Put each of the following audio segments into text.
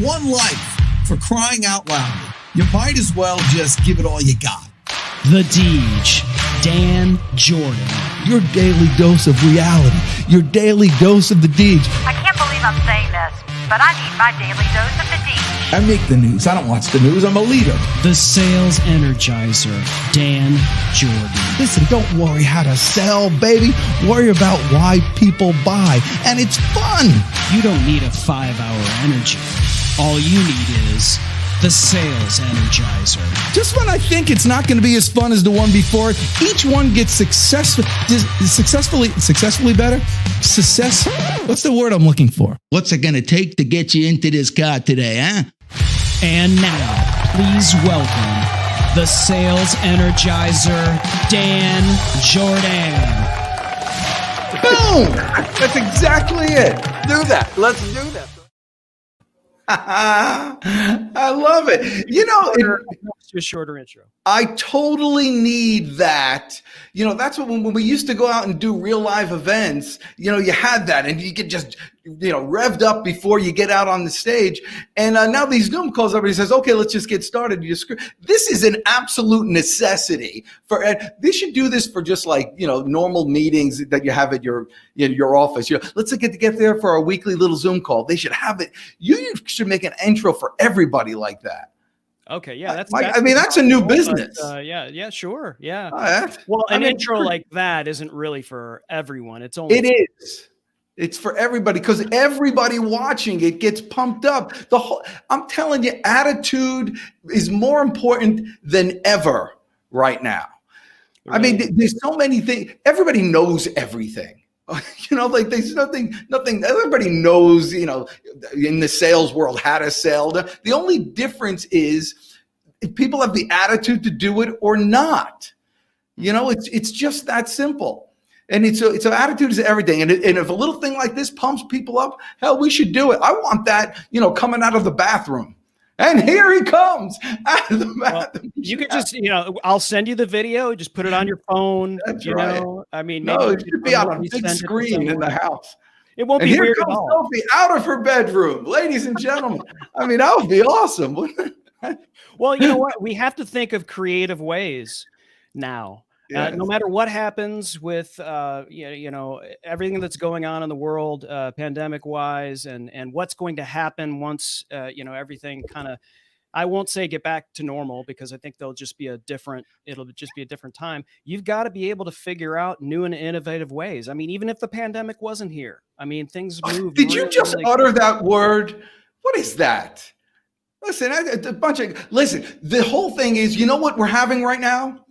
one life, for crying out loud. You might as well just give it all you got. The Deej, Dan Jourdan. Your daily dose of reality. Your daily dose of the Deej. I can't believe I'm saying this, but I need my daily dose of the Deej. I make the news. I don't watch the news. I'm a leader. The Sales Energizer, Dan Jourdan. Listen, don't worry how to sell, baby. Worry about why people buy. And it's fun. You don't need a 5-hour energy. All you need is the Sales Energizer. Just when I think it's not going to be as fun as the one before it, each one gets successfully better. What's the word I'm looking for? What's it going to take to get you into this car today, huh? And now, please welcome the Sales Energizer, Dan Jourdan. Boom! That's exactly it. Do that. Let's do that. I love it. You know, It's a shorter intro. I totally need that. You know, that's what when we used to go out and do real live events, you know, you had that and you get just, you know, revved up before you get out on the stage. And now these Zoom calls, everybody says, okay, let's just get started. This is an absolute necessity they should do this for just like, you know, normal meetings that you have at your office. You know, let's get there for our weekly little Zoom call. They should have it. You should make an intro for everybody like that. Okay, yeah, that's a new business. Yeah, sure, yeah. Well, an intro like that isn't really for everyone. It is. It's for everybody because everybody watching it gets pumped up. I'm telling you, attitude is more important than ever right now. Really? I mean, there's so many things. Everybody knows everything. You know, like there's nothing, everybody knows, you know, in the sales world how to sell. The only difference is if people have the attitude to do it or not. You know, it's just that simple. And it's an attitude is everything. And if a little thing like this pumps people up, hell, we should do it. I want that, you know, coming out of the bathroom. And here he comes out of the bathroom. Well, you could just, you know, I'll send you the video. Just put it on your phone. That's right. I mean, no, it should be on a big screen in the house. It won't be weird at all. Sophie out of her bedroom, ladies and gentlemen. I mean, that would be awesome, wouldn't it? Well, you know what? We have to think of creative ways now. Yes. No matter what happens with, you know, everything that's going on in the world, pandemic wise, and what's going to happen once, you know, everything kind of, I won't say get back to normal because I think it'll just be a different time. You've got to be able to figure out new and innovative ways. I mean, even if the pandemic wasn't here, I mean, things move. Did you just utter that word? What is that? Listen, the whole thing is, you know what we're having right now?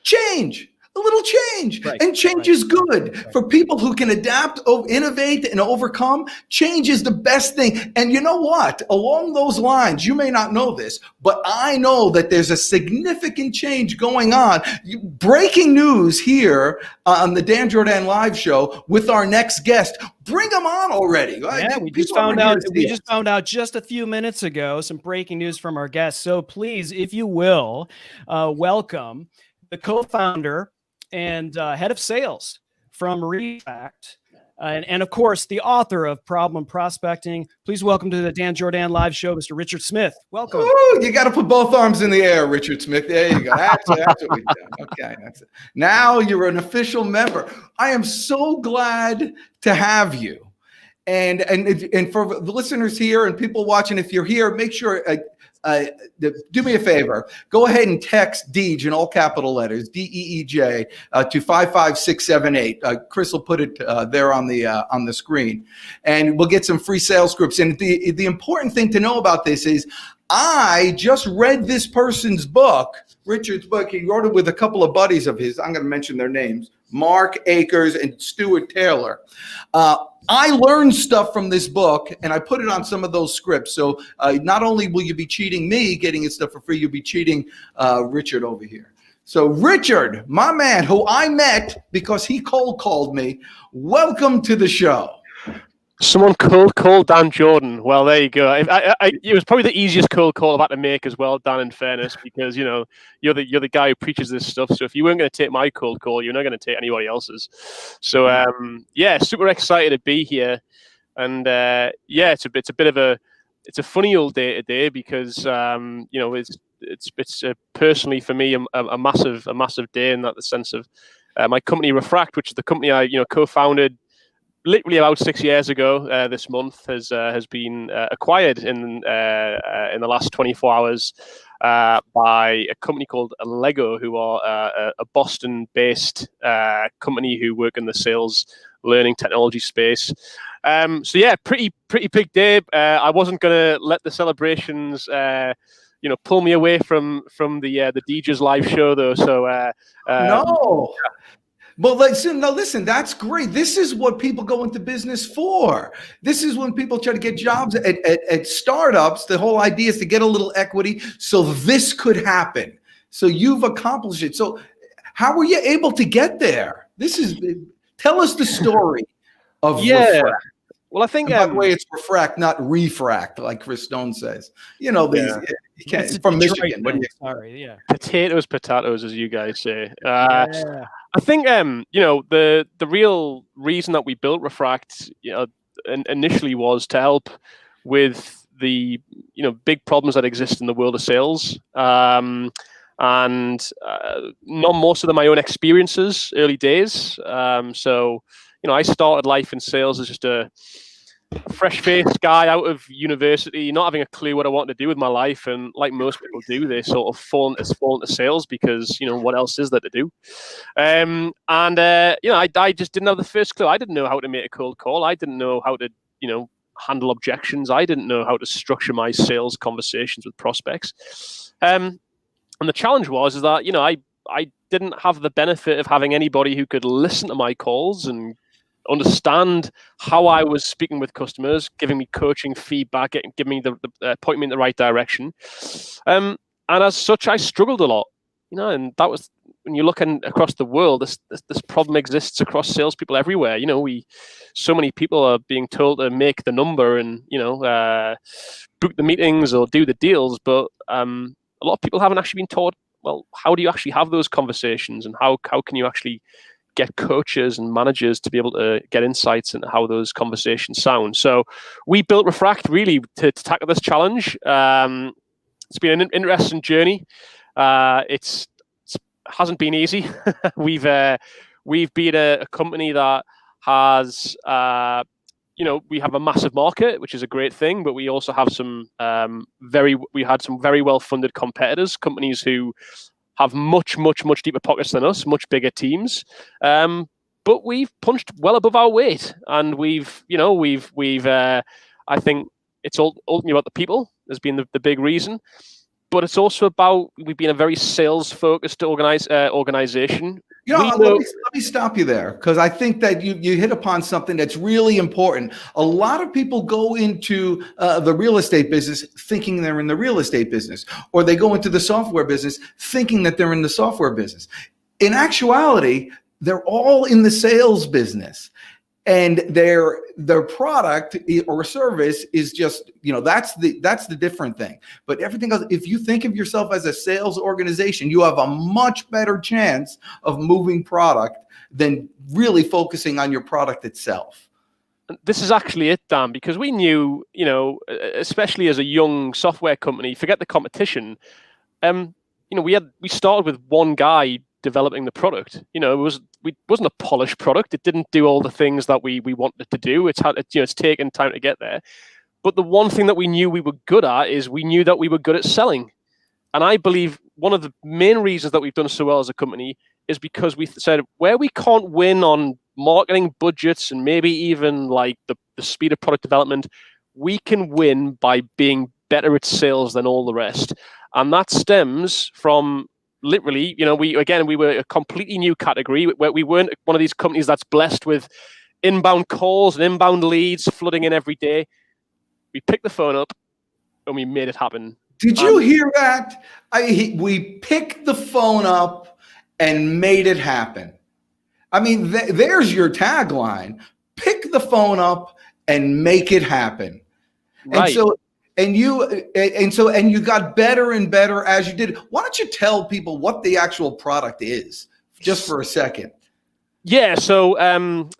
Change, a little change. Right, and change is good. Right. For people who can adapt, innovate, and overcome. Change is the best thing. And you know what? Along those lines, you may not know this, but I know that there's a significant change going on. Breaking news here on the Dan Jourdan Live Show with our next guest. Bring them on already. Yeah, we just found out just a few minutes ago some breaking news from our guest. So please, if you will, welcome the co-founder and head of sales from Refract, and of course, the author of Problem Prospecting. Please welcome to the Dan Jourdan Live Show, Mr. Richard Smith. Welcome. Ooh, you got to put both arms in the air, Richard Smith. There you go. That's what we do. Okay, that's it. Now you're an official member. I am so glad to have you. And for the listeners here and people watching, if you're here, make sure do me a favor. Go ahead and text Deej in all capital letters, DEEJ, to 55678. Chris will put it there on the screen, and we'll get some free sales scripts. And the important thing to know about this is, I just read this person's book, Richard's book. He wrote it with a couple of buddies of his. I'm going to mention their names: Mark Akers and Stuart Taylor. I learned stuff from this book, and I put it on some of those scripts. So not only will you be cheating me, getting his stuff for free, you'll be cheating Richard over here. So Richard, my man, who I met because he cold called me, welcome to the show. Someone cold called Dan Jourdan. Well, there you go. It was probably the easiest cold call I've had to make as well, Dan, in fairness, because, you know, you're the guy who preaches this stuff. So if you weren't going to take my cold call, you're not going to take anybody else's. So, yeah, super excited to be here. And, yeah, it's a bit of a it's a funny old day today because it's personally for me a massive day in that the sense of my company Refract, which is the company I co-founded literally about 6 years ago. This month has been acquired in the last 24 hours by a company called Lego, who are a Boston-based company who work in the sales learning technology space. So yeah, pretty big day. I wasn't going to let the celebrations pull me away from the DJ's live show though. So no. Well, listen, that's great. This is what people go into business for. This is when people try to get jobs at startups. The whole idea is to get a little equity so this could happen. So you've accomplished it. So how were you able to get there? Tell us the story of Refract. Well, I think, by the way, it's Refract, not Refract, like Chris Stone says. You can't, from Michigan. Sorry, Potatoes, as you guys say. I think, the real reason that we built Refract, initially was to help with the, big problems that exist in the world of sales. And not most of them my own experiences, early days. So, I started life in sales as just a fresh-faced guy out of university, not having a clue what I wanted to do with my life, and like most people do, they sort of fall into sales because what else is there to do? I just didn't have the first clue. I didn't know how to make a cold call. I didn't know how to handle objections. I didn't know how to structure my sales conversations with prospects. And the challenge was that I didn't have the benefit of having anybody who could listen to my calls and understand how I was speaking with customers, giving me coaching feedback, giving me point me in the right direction. And as such, I struggled a lot, and that was, when you're looking across the world, this problem exists across salespeople everywhere. So many people are being told to make the number and, book the meetings or do the deals. But a lot of people haven't actually been taught, well, how do you actually have those conversations, and how can you actually get coaches and managers to be able to get insights into how those conversations sound. So we built Refract really to tackle this challenge. It's been an interesting journey. It hasn't been easy. We've been a company that has, we have a massive market, which is a great thing, but we also have some very well-funded competitors, companies who have much deeper pockets than us, much bigger teams. But we've punched well above our weight, and we've I think it's ultimately about the people has been the big reason, but it's also about, we've been a very sales-focused organization. Let me stop you there, because I think that you hit upon something that's really important. A lot of people go into the real estate business thinking they're in the real estate business, or they go into the software business thinking that they're in the software business. In actuality, they're all in the sales business. And their product or service is just, that's the different thing. But everything else, if you think of yourself as a sales organization, you have a much better chance of moving product than really focusing on your product itself. This is actually it, Dan, because we knew, especially as a young software company, forget the competition. We started with one guy developing the product. It wasn't a polished product. It didn't do all the things that we wanted it to do. It's taken time to get there. But the one thing that we knew we were good at is we knew that we were good at selling. And I believe one of the main reasons that we've done so well as a company is because we said, where we can't win on marketing budgets and maybe even like the speed of product development, we can win by being better at sales than all the rest. And that stems from literally, we were a completely new category where we weren't one of these companies that's blessed with inbound calls and inbound leads flooding in every day. We picked the phone up and we made it happen. Did you hear that? We picked the phone up and made it happen. I mean, there's your tagline: pick the phone up and make it happen. Right. And you got better and better as you did. Why don't you tell people what the actual product is, just for a second? Yeah. So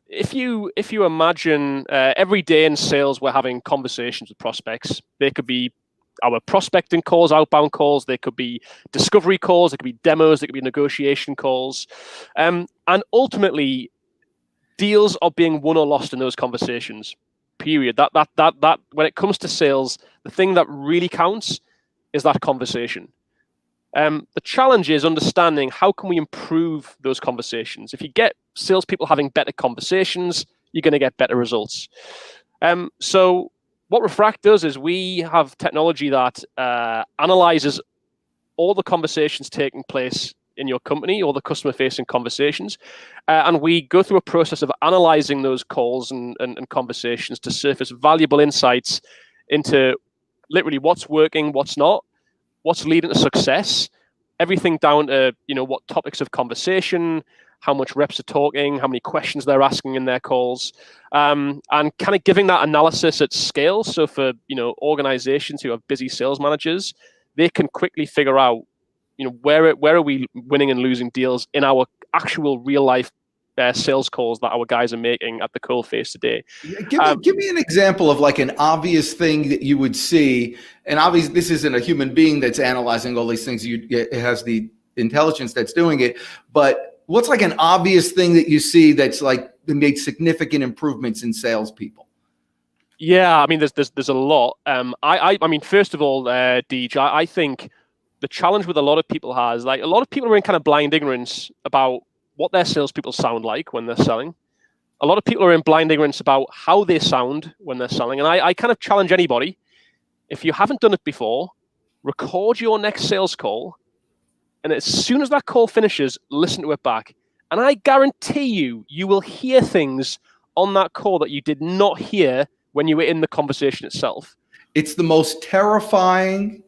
if you imagine every day in sales, we're having conversations with prospects. They could be our prospecting calls, outbound calls. They could be discovery calls. They could be demos. They could be negotiation calls. And ultimately, deals are being won or lost in those conversations. Period. That when it comes to sales, the thing that really counts is that conversation. The challenge is understanding how can we improve those conversations. If you get salespeople having better conversations, you're going to get better results. So what Refract does is we have technology that analyzes all the conversations taking place in your company, all the customer-facing conversations, and we go through a process of analyzing those calls and conversations to surface valuable insights into literally what's working, what's not, what's leading to success, everything down to what topics of conversation, how much reps are talking, how many questions they're asking in their calls, and kind of giving that analysis at scale. So for organizations who have busy sales managers, they can quickly figure out where are we winning and losing deals in our actual real life sales calls that our guys are making at the coal face today. Give me an example of like an obvious thing that you would see. And obviously this isn't a human being that's analyzing all these things. It has the intelligence that's doing it. But what's like an obvious thing that you see that's like made significant improvements in salespeople? Yeah, I mean, there's a lot. I mean, first of all, Deej, I think the challenge with a lot of people is like a lot of people are in kind of blind ignorance about what their salespeople sound like when they're selling. A lot of people are in blind ignorance about how they sound when they're selling. And I kind of challenge anybody, if you haven't done it before, record your next sales call. And as soon as that call finishes, listen to it back. And I guarantee you will hear things on that call that you did not hear when you were in the conversation itself. It's the most terrifying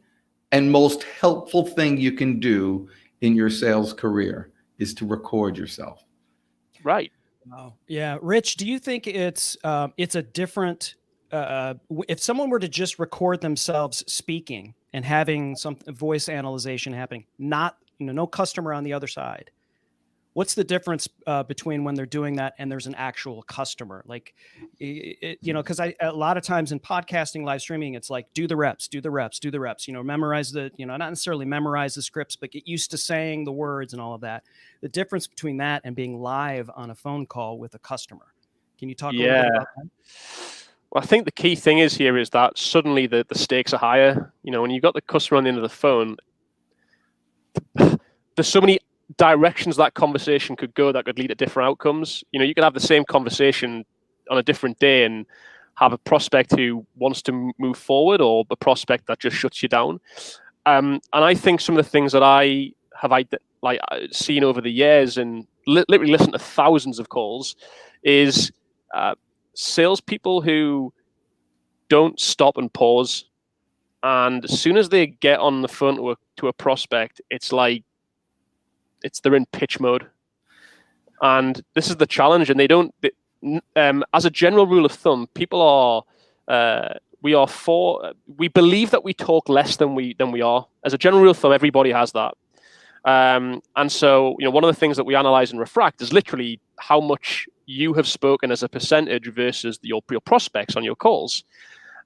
and most helpful thing you can do in your sales career is to record yourself. Right. Wow. Yeah. Rich, do you think it's a different, if someone were to just record themselves speaking and having some voice analyzation happening, not, no customer on the other side, what's the difference between when they're doing that and there's an actual customer? Like, because a lot of times in podcasting, live streaming, it's like, do the reps, memorize not necessarily memorize the scripts, but get used to saying the words and all of that. The difference between that and being live on a phone call with a customer. Can you talk a little bit about that? Well, I think the key thing is that suddenly the stakes are higher. When you've got the customer on the end of the phone, there's so many directions that conversation could go that could lead to different outcomes. You could have the same conversation on a different day and have a prospect who wants to move forward or a prospect that just shuts you down. And I think some of the things that I have seen over the years and literally listened to thousands of calls is salespeople who don't stop and pause. And as soon as they get on the phone to a prospect, it's like they're in pitch mode. And this is the challenge. And they don't, as a general rule of thumb, people are, we believe that we talk less than we are. As a general rule of thumb, everybody has that. And so, one of the things that we analyze in Refract is literally how much you have spoken as a percentage versus your prospects on your calls.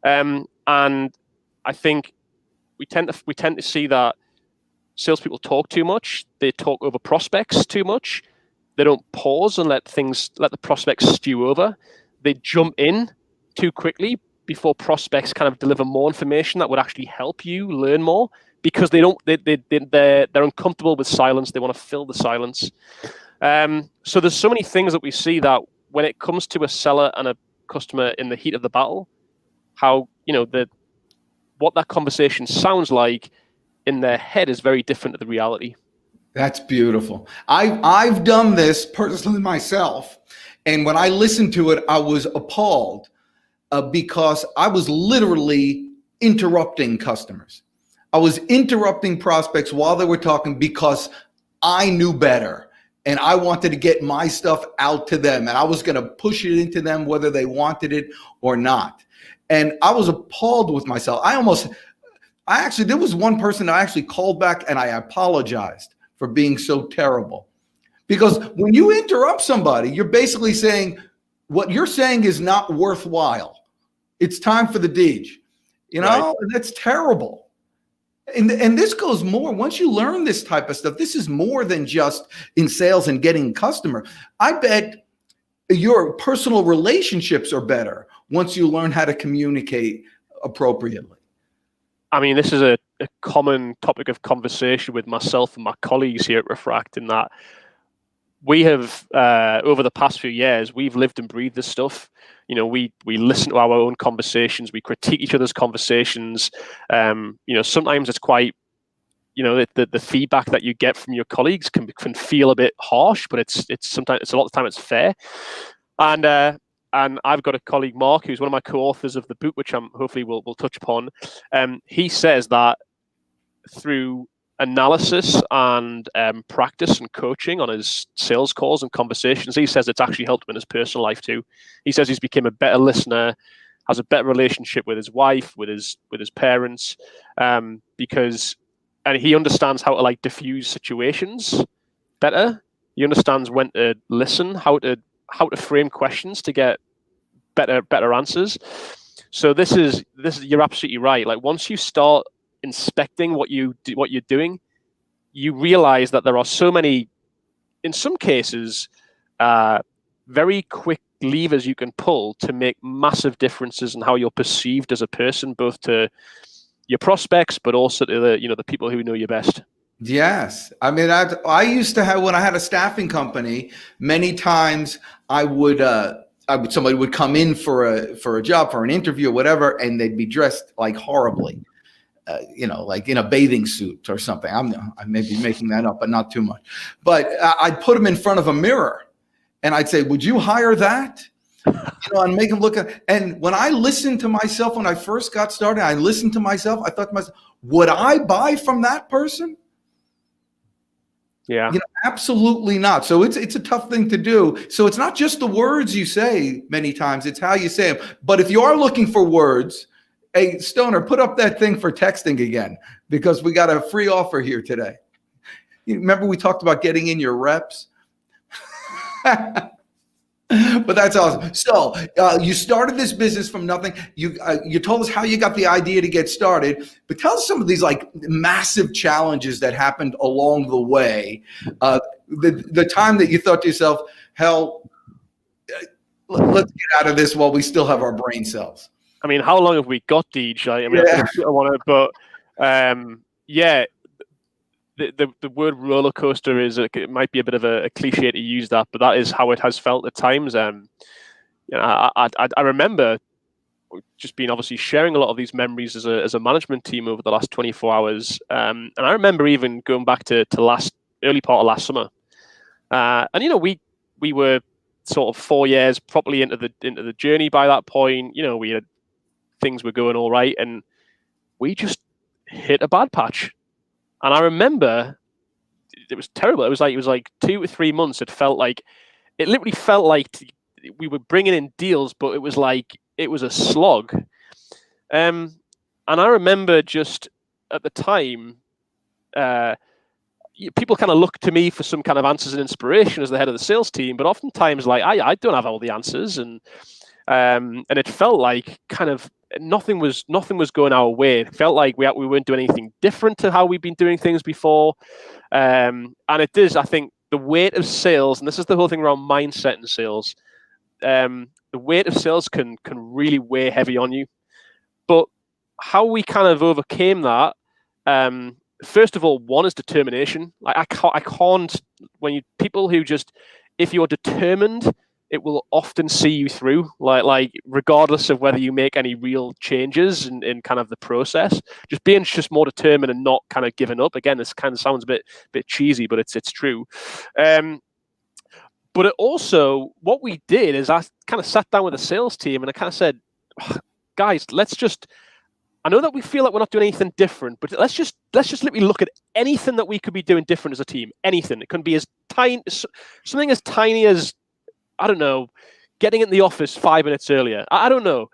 And I think we tend to see that salespeople talk too much. They talk over prospects too much. They don't pause and let the prospects stew over. They jump in too quickly before prospects kind of deliver more information that would actually help you learn more, because they're uncomfortable with silence. They want to fill the silence. So there's so many things that we see that when it comes to a seller and a customer in the heat of the battle, how what that conversation sounds like in their head is very different to the reality. That's beautiful. I've done this personally myself, and when I listened to it, I was appalled because I was literally interrupting customers. I was interrupting prospects while they were talking because I knew better and I wanted to get my stuff out to them, and I was going to push it into them whether they wanted it or not. And I was appalled with myself. There was one person I actually called back and I apologized for being so terrible, Because when you interrupt somebody, you're basically saying what you're saying is not worthwhile. It's time for the deej. You know, Right. and that's terrible. And this goes more, once you learn this type of stuff, this is more than just in sales and getting customer. I bet your personal relationships are better once you learn how to communicate appropriately. I mean, this is a common topic of conversation with myself and my colleagues here at Refract, in that we have, over the past few years, we've lived and breathed this stuff. You know, we listen to our own conversations, we critique each other's conversations. You know, sometimes it's quite, you know, the feedback that you get from your colleagues can feel a bit harsh, but it's sometimes, a lot of the time it's fair. And I've got a colleague, Mark, who's one of my co-authors of the book, which hopefully we'll touch upon. He says that through analysis and practice and coaching on his sales calls and conversations, he says it's actually helped him in his personal life too. He says he's become a better listener, has a better relationship with his wife, with his parents, because, and he understands how to like diffuse situations better. He understands when to listen, how to frame questions to get better answers. So this is you're absolutely right. Like, once you start inspecting what you're doing, you realize that there are so many, in some cases, very quick levers you can pull to make massive differences in how you're perceived as a person, both to your prospects, but also to the people who know you best. Yes. I mean, I used to have, when I had a staffing company, many times somebody would come in for a job, for an interview or whatever, and they'd be dressed like horribly, you know, like in a bathing suit or something. I may be making that up, but not too much. But I'd put them in front of a mirror and I'd say, would you hire that? You know, and make them look at, and when I listened to myself, when I first got started, I listened to myself. I thought to myself, would I buy from that person? Yeah. You know, absolutely not. So it's a tough thing to do. So it's not just the words you say many times, it's how you say them. But if you are looking for words, hey, Stoner, put up that thing for texting again, because we got a free offer here today. You remember we talked about getting in your reps? But that's awesome. So you started this business from nothing. You told us how you got the idea to get started, but tell us some of these like massive challenges that happened along the way. The time that you thought to yourself, hell, let's get out of this while we still have our brain cells. I mean, how long have we got, Deej? I mean, yeah. I want to, but yeah. The word roller coaster it might be a bit of a cliche to use that, but that is how it has felt at times. You know, I remember just being obviously sharing a lot of these memories as a management team over the last 24 hours, and I remember even going back to early part of last summer, and you know, we were sort of 4 years properly into the journey by that point. You know, we had things were going all right, and we just hit a bad patch. And I remember it was terrible. It was like 2 or 3 months. It literally felt like we were bringing in deals, but it was a slog. And I remember just at the time, people kind of looked to me for some kind of answers and inspiration as the head of the sales team. But oftentimes, like I don't have all the answers, and it felt like kind of nothing was going our way. It felt like we weren't doing anything different to how we've been doing things before. And it is, I think, the weight of sales, and this is the whole thing around mindset in sales. The weight of sales can really weigh heavy on you. But how we kind of overcame that, first of all, one is determination. Like I can't when people who just, if you're determined, it will often see you through, like regardless of whether you make any real changes in kind of the process. Just being more determined and not kind of giving up. Again, this kind of sounds a bit cheesy, but it's true. But it also, what we did is I kind of sat down with the sales team and I kind of said, guys, I know that we feel like we're not doing anything different, but let's just literally look at anything that we could be doing different as a team. Anything. It can be something as tiny as, I don't know, getting in the office 5 minutes earlier. I don't know.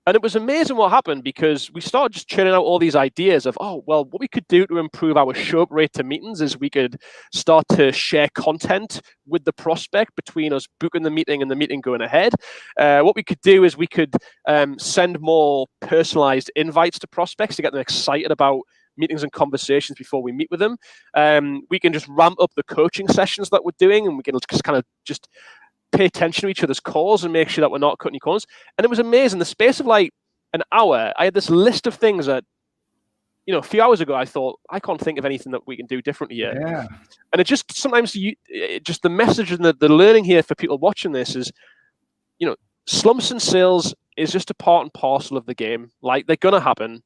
And it was amazing what happened, because we started just churning out all these ideas of, oh, well, what we could do to improve our show-up rate to meetings is we could start to share content with the prospect between us booking the meeting and the meeting going ahead. What we could do is we could send more personalized invites to prospects to get them excited about meetings and conversations before we meet with them. We can just ramp up the coaching sessions that we're doing, and we can just kind of just pay attention to each other's calls and make sure that we're not cutting any corners. And it was amazing. The space of like an hour, I had this list of things that, a few hours ago, I thought, I can't think of anything that we can do differently here. Yeah. And it just sometimes just the message and the learning here for people watching this is, slumps in sales is just a part and parcel of the game. Like, they're going to happen.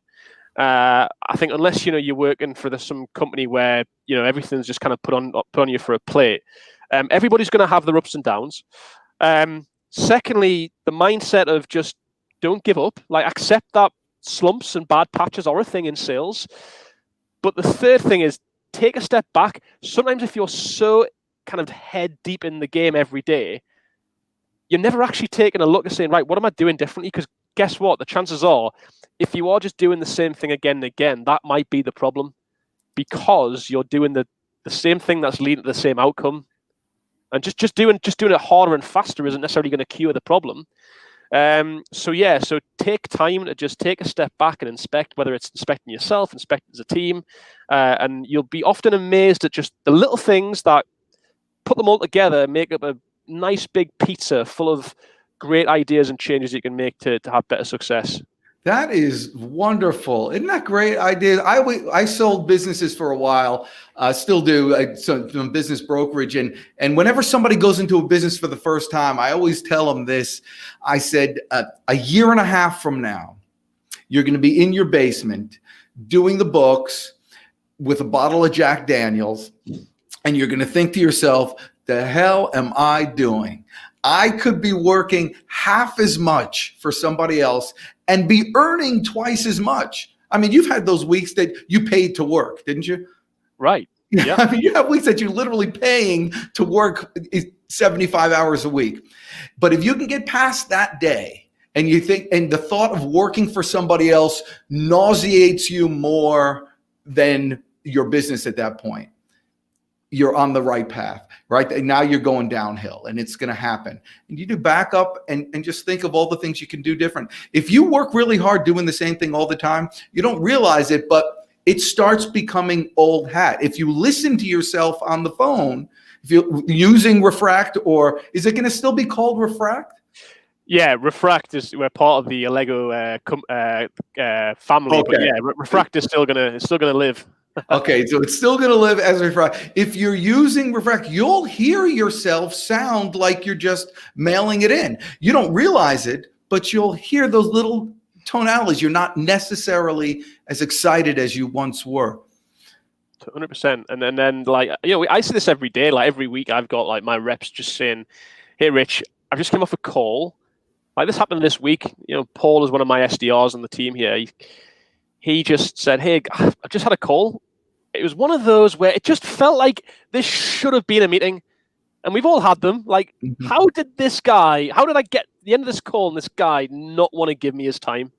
I think unless, you're working for some company where, everything's just kind of put on you for a plate. Everybody's going to have their ups and downs. Secondly, the mindset of just don't give up. Like, accept that slumps and bad patches are a thing in sales. But the third thing is take a step back. Sometimes if you're so kind of head deep in the game every day, you're never actually taking a look and saying, right, what am I doing differently? Because guess what? The chances are, if you are just doing the same thing again and again, that might be the problem, because you're doing the same thing that's leading to the same outcome. And just doing it harder and faster isn't necessarily going to cure the problem. So take time to just take a step back and inspect, whether it's inspecting yourself, inspecting as a team, and you'll be often amazed at just the little things that put them all together and make up a nice big pizza full of great ideas and changes you can make to have better success. That is wonderful. Isn't that great idea? I sold businesses for a while, still do, some business brokerage. And whenever somebody goes into a business for the first time, I always tell them this. I said, a year and a half from now, you're going to be in your basement doing the books with a bottle of Jack Daniels, and you're going to think to yourself, the hell am I doing? I could be working half as much for somebody else and be earning twice as much. I mean, you've had those weeks that you paid to work, didn't you? Right. Yeah. I mean, you have weeks that you're literally paying to work 75 hours a week. But if you can get past that day and you think, and the thought of working for somebody else nauseates you more than your business at that point, you're on the right path, right? And now you're going downhill, and it's going to happen. And you do back up and just think of all the things you can do different. If you work really hard doing the same thing all the time, you don't realize it, but it starts becoming old hat. If you listen to yourself on the phone, if you're using Refract, or is it going to still be called Refract? Yeah, Refract we're part of the Lego family, Okay. But yeah, Refract is still gonna live. Okay, so it's still going to live as Refract. If you're using Refract, you'll hear yourself sound like you're just mailing it in. You don't realize it, but you'll hear those little tonalities. You're not necessarily as excited as you once were. 100%. And then like, I see this every day. Like every week I've got like my reps just saying, hey, Rich, I've just came off a call. Like this happened this week. Paul is one of my SDRs on the team here. He just said, hey, I just had a call. It was one of those where it just felt like this should have been a meeting. And we've all had them. Like, how did I get the end of this call and this guy not want to give me his time?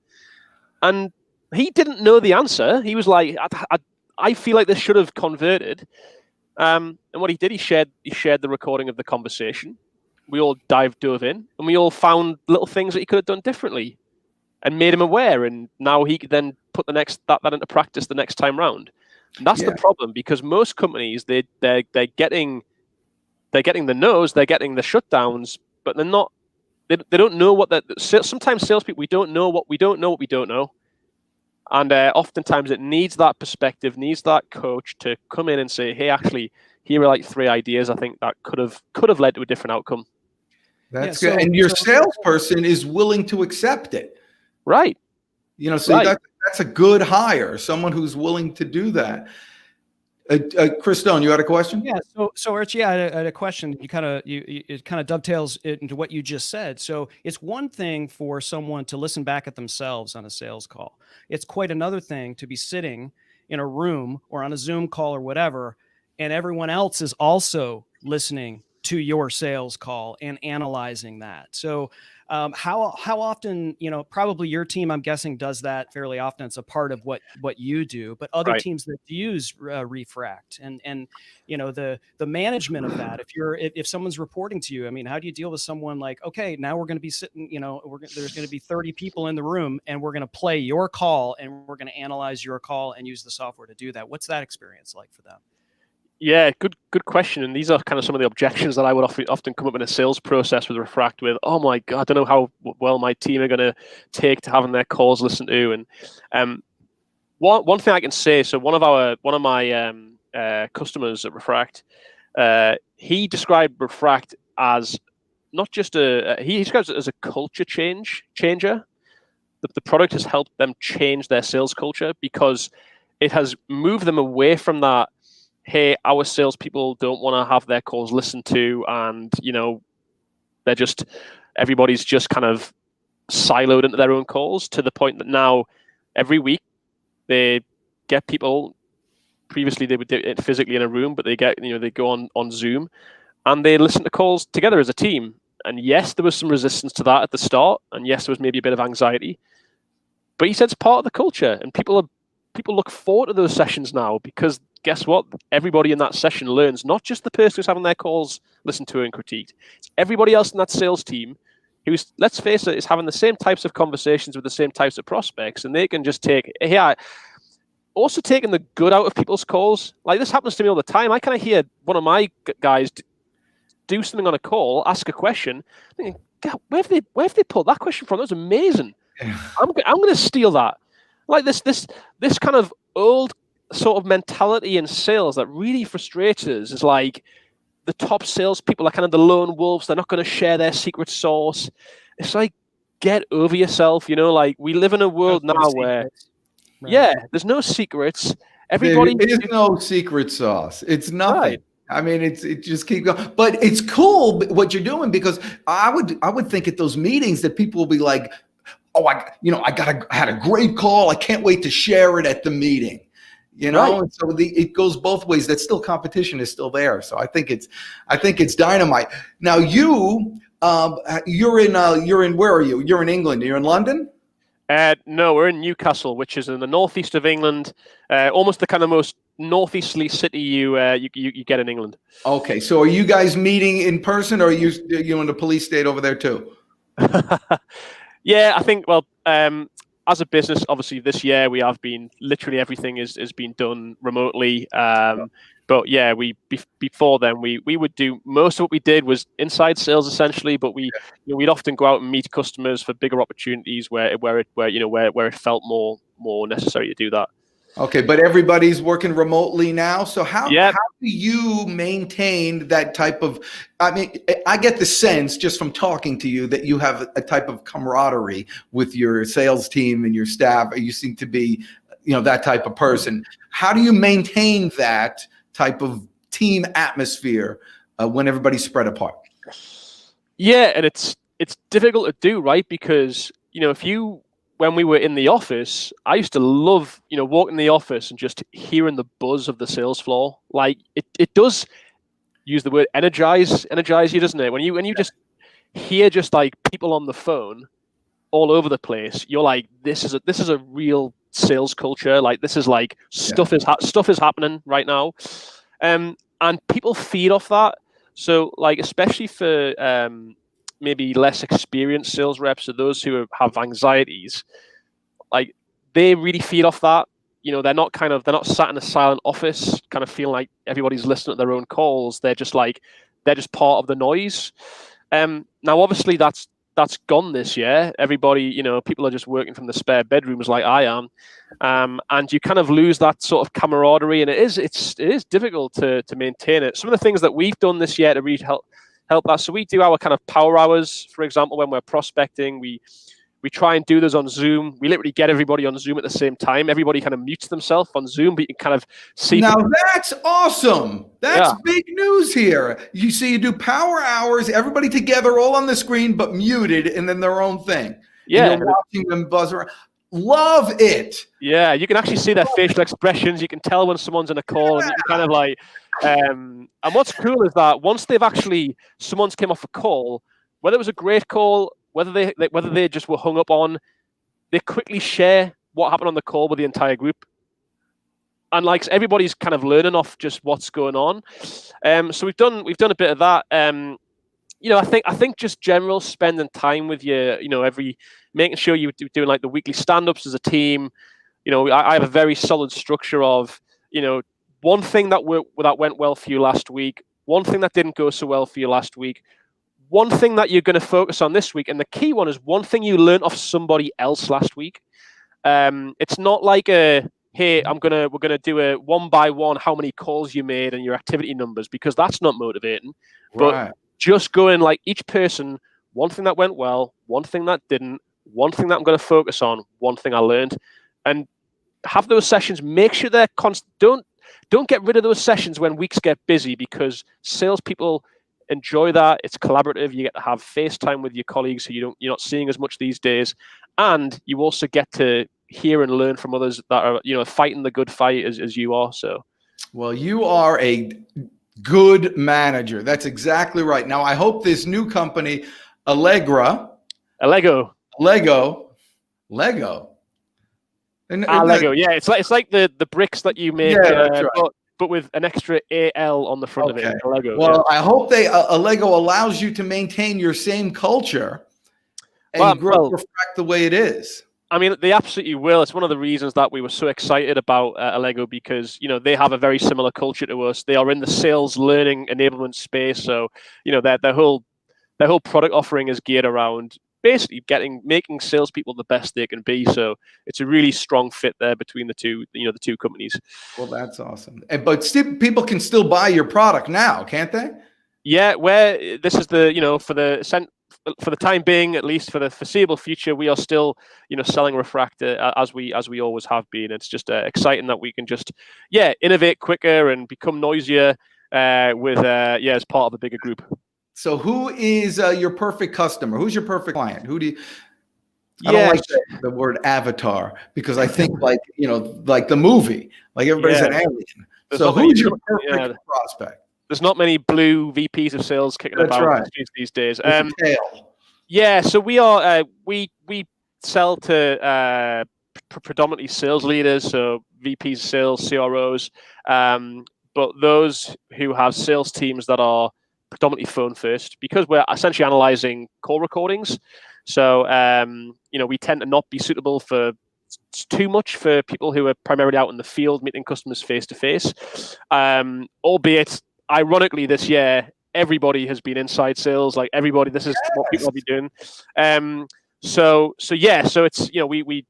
And he didn't know the answer. He was like, I feel like this should have converted. And what he did, he shared the recording of the conversation. We all dove in, and we all found little things that he could have done differently and made him aware. And now he could then put that into practice the next time round. And that's the problem, because most companies, they're getting the no's, they're getting the shutdowns, but they're not. They don't know what that. Sometimes salespeople, we don't know what we don't know, and oftentimes it needs that perspective, needs that coach to come in and say, "Hey, actually, here are like 3 ideas I think that could have led to a different outcome." That's good, and your salesperson is willing to accept it, right? That's a good hire. Someone who's willing to do that. Chris Stone, you had a question? Yeah. So Archie, I had a question. It kind of dovetails into what you just said. So it's one thing for someone to listen back at themselves on a sales call. It's quite another thing to be sitting in a room or on a Zoom call or whatever, and everyone else is also listening to your sales call and analyzing that. So how often, probably your team, I'm guessing, does that fairly often. It's a part of what you do, but other teams that use Refract and the management of that. If someone's reporting to you, I mean, how do you deal with someone like, okay, now we're going to be sitting, there's going to be 30 people in the room and we're going to play your call and we're going to analyze your call and use the software to do that. What's that experience like for them? Yeah, good question. And these are kind of some of the objections that I would often come up in a sales process with Refract with. Oh my God, I don't know how well my team are going to take to having their calls listened to. And one thing I can say, so one of my customers at Refract, he described Refract as not just he describes it as a culture changer. The product has helped them change their sales culture because it has moved them away from that, hey, our salespeople don't want to have their calls listened to, and everybody's just kind of siloed into their own calls, to the point that now every week they get people. Previously they would do it physically in a room, but they go on Zoom and they listen to calls together as a team. And yes, there was some resistance to that at the start, and yes, there was maybe a bit of anxiety, but he said it's part of the culture, and people look forward to those sessions now, because guess what? Everybody in that session learns, not just the person who's having their calls listened to and critiqued. It's everybody else in that sales team who's, let's face it, is having the same types of conversations with the same types of prospects, and they can just also taking the good out of people's calls. Like, this happens to me all the time. I kind of hear one of my guys do something on a call, ask a question, thinking, God, where have they pulled that question from? That was amazing. I'm going to steal that. Like this kind of old sort of mentality in sales that really frustrates us is like the top salespeople are kind of the lone wolves. They're not going to share their secret sauce. It's like, get over yourself. Like, we live in a world now where, there's no secrets. Everybody, there is no secret sauce. It's nothing. Right. I mean, it just keeps going. But it's cool what you're doing, because I would think at those meetings that people will be like, oh, I had a great call. I can't wait to share it at the meeting. Right. And so it goes both ways. That still competition is still there. So I think it's dynamite. Now you're in where are you? You're in England. You're in London? No, we're in Newcastle, which is in the northeast of England, almost the kind of most northeasterly city you get in England. Okay, so are you guys meeting in person, or are you in the police state over there too? Yeah, I think, well, as a business, obviously this year we have been, literally everything has been done remotely. But yeah, before then we would do, most of what we did was inside sales essentially, but we'd often go out and meet customers for bigger opportunities where it felt more necessary to do that. Okay, but everybody's working remotely now. So how do you maintain that type of, I mean, I get the sense just from talking to you that you have a type of camaraderie with your sales team and your staff. You seem to be, that type of person. How do you maintain that type of team atmosphere when everybody's spread apart? Yeah, and it's difficult to do, right? Because, when we were in the office, I used to love, walking in the office and just hearing the buzz of the sales floor. Like, it does use the word energize you, doesn't it? When you just hear just like people on the phone all over the place, you're like, this is a real sales culture. Like, this is like stuff is happening right now, and people feed off that. So, like, especially for maybe less experienced sales reps, or those who have anxieties, like, they really feed off that. They're not sat in a silent office kind of feeling like everybody's listening to their own calls. They're just part of the noise. Now obviously that's gone this year. Everybody, people are just working from the spare bedrooms like I am. And you kind of lose that sort of camaraderie, and it is difficult to maintain it. Some of the things that we've done this year to really help that. So we do our kind of power hours, for example, when we're prospecting. We try and do those on Zoom. We literally get everybody on Zoom at the same time. Everybody kind of mutes themselves on Zoom, but you can kind of see. Now that's awesome. That's big news here. You see, you do power hours, everybody together, all on the screen, but muted, and then their own thing. Yeah. And you're watching them buzz around. Love it. Yeah, you can actually see their facial expressions. You can tell when someone's in a call, and you can kind of like. And what's cool is that once someone's came off a call, whether it was a great call, whether they just were hung up on, they quickly share what happened on the call with the entire group. And like everybody's kind of learning off just what's going on. So we've done a bit of that. I think just general spending time with making sure you're doing like the weekly stand-ups as a team. I have a very solid structure of, one thing that went well for you last week, one thing that didn't go so well for you last week, one thing that you're going to focus on this week, and the key one is one thing you learned off somebody else last week. It's not like hey, we're gonna do a one by one how many calls you made and your activity numbers, because that's not motivating. Right. But just going like each person, one thing that went well, one thing that didn't, one thing that I'm going to focus on, one thing I learned, and have those sessions. Make sure they're constant. Don't get rid of those sessions when weeks get busy, because salespeople enjoy that. It's collaborative. You get to have FaceTime with your colleagues who you're not seeing as much these days, and you also get to hear and learn from others that are fighting the good fight as you are. So, well, you are a good manager. That's exactly right. Now, I hope this new company, Lego. Lego. Yeah, it's like the bricks that you make, that's right. but with an extra AL on the front of it. Lego. Well, yeah. I hope Lego allows you to maintain your same culture and grow Refract the way it is. I mean, they absolutely will. It's one of the reasons that we were so excited about Lego, because they have a very similar culture to us. They are in the sales learning enablement space, so their whole product offering is geared around basically making salespeople the best they can be. So it's a really strong fit there between the two companies. Well, that's awesome. But still, people can still buy your product now, can't they? Yeah, where this is for the time being, at least for the foreseeable future, we are still, selling Refract as we always have been. It's just exciting that we can just, innovate quicker and become noisier as part of a bigger group. So, who is your perfect customer? Who's your perfect client? Who do you? I don't like the word avatar, because I think like the movie, like everybody's an alien. So, who's your perfect prospect? There's not many blue VPs of sales kicking about these days. So we are we sell to predominantly sales leaders, so VPs of sales, CROs, but those who have sales teams that are predominantly phone first, because we're essentially analyzing call recordings. So we tend to not be suitable for too much for people who are primarily out in the field meeting customers face to face, albeit. Ironically, this year, everybody has been inside sales. Like everybody, this is what people will be doing. So it's we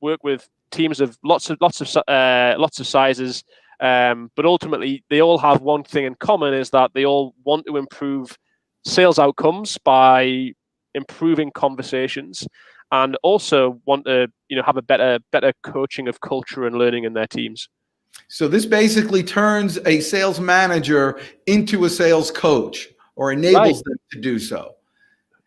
work with teams of lots of sizes, but ultimately they all have one thing in common, is that they all want to improve sales outcomes by improving conversations, and also want to have a better coaching of culture and learning in their teams. So this basically turns a sales manager into a sales coach, or enables them to do so.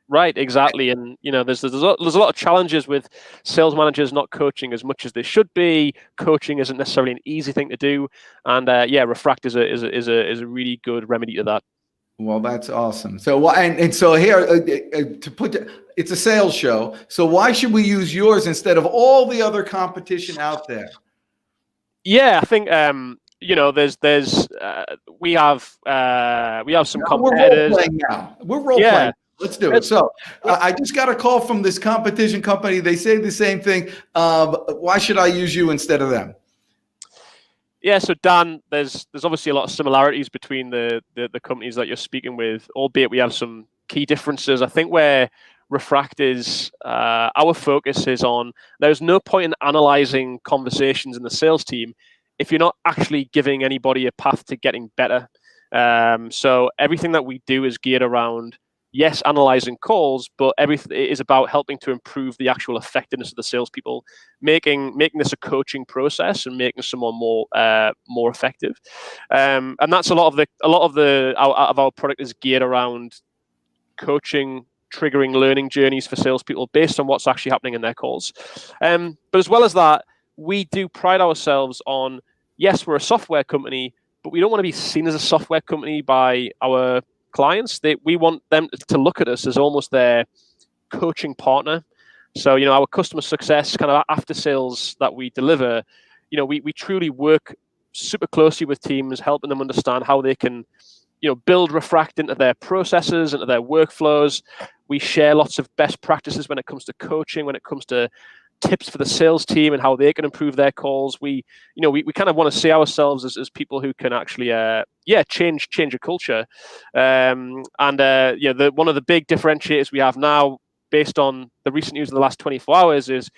Right, exactly. And there's a lot of challenges with sales managers not coaching as much as they should be. Coaching isn't necessarily an easy thing to do, and Refract is a really good remedy to that. Well, that's awesome. So so here it's a sales show. So why should we use yours instead of all the other competition out there? Yeah, I think we have some competitors. We're role playing now. We're role playing. Let's do it. So I just got a call from this competition company. They say the same thing. Why should I use you instead of them? Yeah, so Dan, there's obviously a lot of similarities between the companies that you're speaking with, albeit we have some key differences. I think where Refract is, our focus is on, there's no point in analyzing conversations in the sales team if you're not actually giving anybody a path to getting better. So everything that we do is geared around, yes, analyzing calls, but everything is about helping to improve the actual effectiveness of the salespeople, making this a coaching process and making someone more effective. And that's a lot of our product is geared around coaching triggering learning journeys for salespeople based on what's actually happening in their calls. But as well as that, we do pride ourselves on, yes, we're a software company, but we don't want to be seen as a software company by our clients. We want them to look at us as almost their coaching partner. So, our customer success kind of after sales that we deliver, we truly work super closely with teams, helping them understand how they can, build Refract into their processes, into their workflows. We share lots of best practices when it comes to coaching, when it comes to tips for the sales team and how they can improve their calls. We kind of want to see ourselves as people who can actually, change a culture. One of the big differentiators we have now, based on the recent news of the last 24 hours, is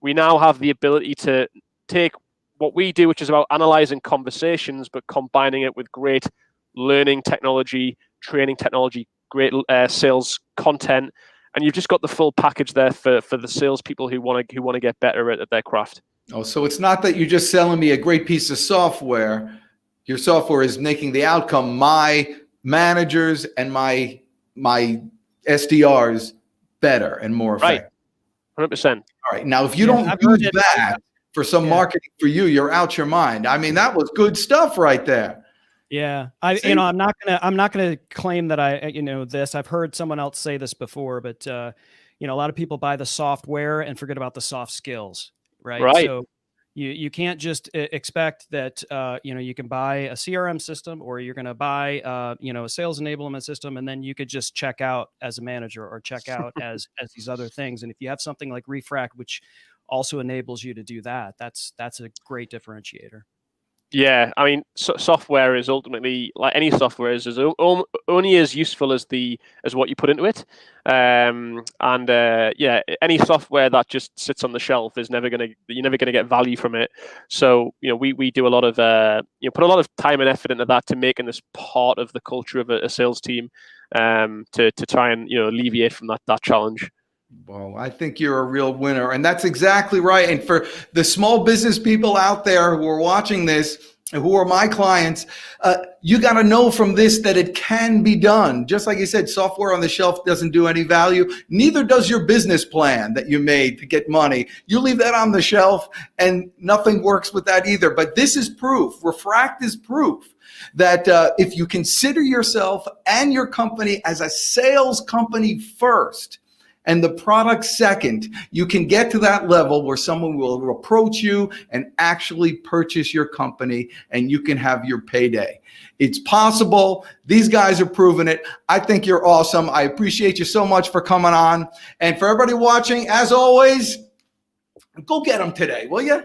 we now have the ability to take what we do, which is about analyzing conversations, but combining it with great learning technology, training technology, great sales content, and you've just got the full package there for the salespeople who want to get better at their craft. Oh, so it's not that you're just selling me a great piece of software. Your software is making the outcome, my managers and my SDRs, better and more effective. Right, 100%. All right. Now, if you don't use that for some marketing for you, you're out your mind. I mean, that was good stuff right there. Yeah, I'm not gonna claim that this. I've heard someone else say this before, but a lot of people buy the software and forget about the soft skills, right? Right. So you can't just expect that you can buy a CRM system, or you're going to buy a sales enablement system, and then you could just check out as a manager or check out as these other things. And if you have something like Refract, which also enables you to do that, that's a great differentiator. Yeah, I mean, software is ultimately, like any software, is only as useful as what you put into it. Any software that just sits on the shelf you're never gonna get value from it. So we do a lot of put a lot of time and effort into that, to making this part of the culture of a sales team, to try and alleviate from that challenge. Well, I think you're a real winner, and that's exactly right. And for the small business people out there who are watching this, who are my clients, you got to know from this that it can be done. Just like you said, software on the shelf doesn't do any value. Neither does your business plan that you made to get money. You leave that on the shelf and nothing works with that either. But this is proof. Refract is proof that if you consider yourself and your company as a sales company first, and the product second, you can get to that level where someone will approach you and actually purchase your company, and you can have your payday. It's possible. These guys are proving it. I think you're awesome. I appreciate you so much for coming on. And for everybody watching, as always, go get them today, will you?